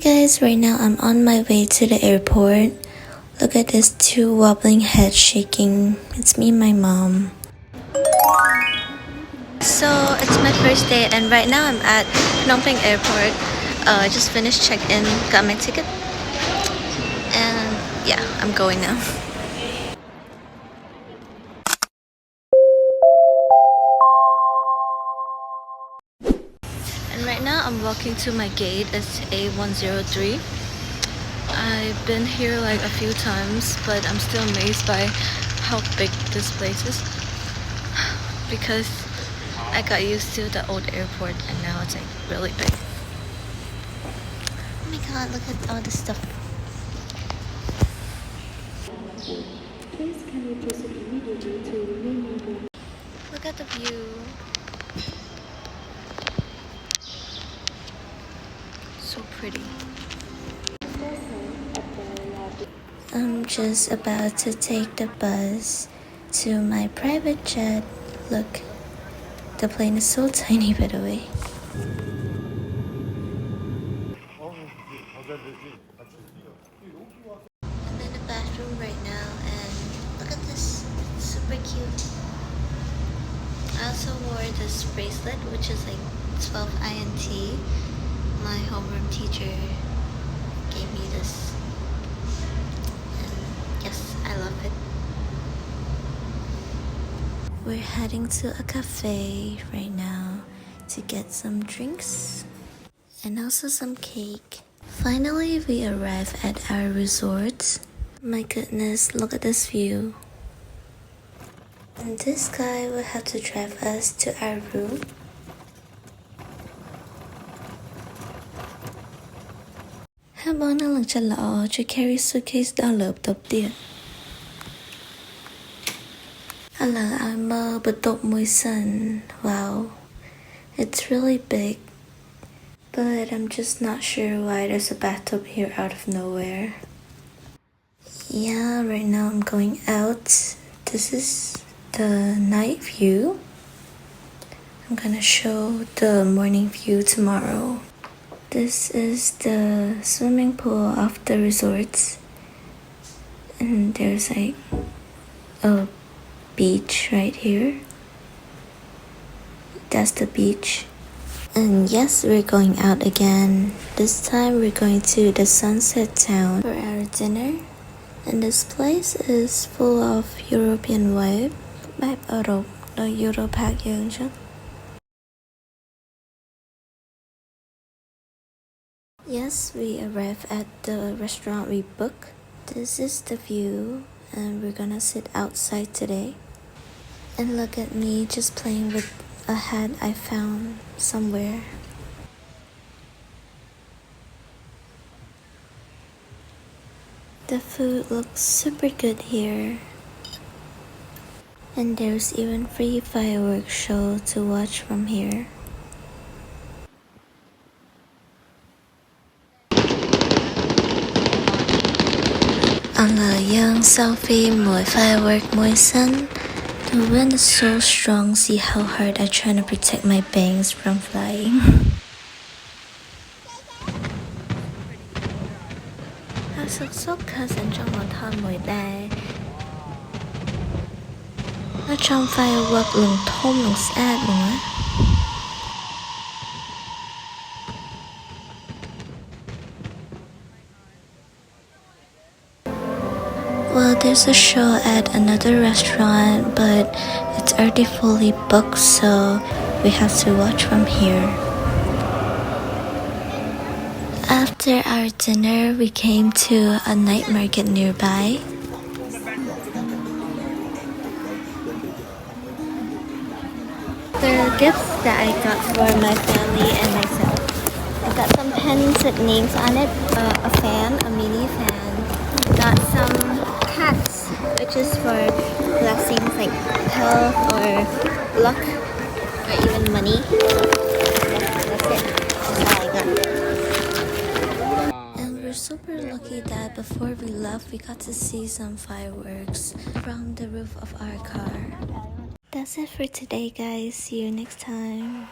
Guys, right now I'm on my way to the airport. Look at this two wobbling heads shaking. It's me and my mom. So it's my first day and right now I'm at Phnom Penh airport. I just finished check-in, got my ticket, and yeah, I'm going now. And right now I'm walking to my gate. It's A103. I've been here like a few times, but I'm still amazed by how big this place is because I got used to the old airport and now it's like really big. Oh my god, look at all this stuff. Please can you proceed immediately to remaining room? Look at the view. So pretty. I'm just about to take the bus to my private jet. Look, the plane is so tiny by the way. I'm in the bathroom right now and look at this, it's super cute. I also wore this bracelet which is like 12 INT. My homeroom teacher gave me this and yes, I love it. We're heading to a cafe right now to get some drinks and also some cake. Finally, we arrived at our resort. My goodness, look at this view. And this guy will have to drive us to our room. Habang nalang chalao to carry suitcase down loob top tier. Alang ama batop moy sun. Wow, it's really big. But I'm just not sure why there's a bathtub here out of nowhere. Yeah, right now I'm going out. This is the night view. I'm gonna show the morning view tomorrow. This is the swimming pool of the resorts. And there's like a beach right here. That's the beach. And yes, we're going out again. This time we're going to the Sunset Town for our dinner. And this place is full of European vibe. The Euro pack yun. Yes, we arrived at the restaurant we booked. This is the view and we're gonna sit outside today. And look at me just playing with a hat I found somewhere. The food looks super good here. And there's even free fireworks show to watch from here. Ang young selfie moy firework moy sun. The wind is so strong, see how hard I'm trying to protect my bangs from flying. Sok cousin trong một thon mồi đài. Nó trong firework lùng thôm lùng sad luôn á. Well, there's a show at another restaurant, but it's already fully booked, so we have to watch from here. After our dinner, we came to a night market nearby. The gifts that I got for my family and myself. I got some pens with names on it, a fan, a mini fan. Got some cats, which is for blessings like health or luck or even money. That's it. That's all I got. And we're super lucky that before we left, we got to see some fireworks from the roof of our car. That's it for today, guys. See you next time.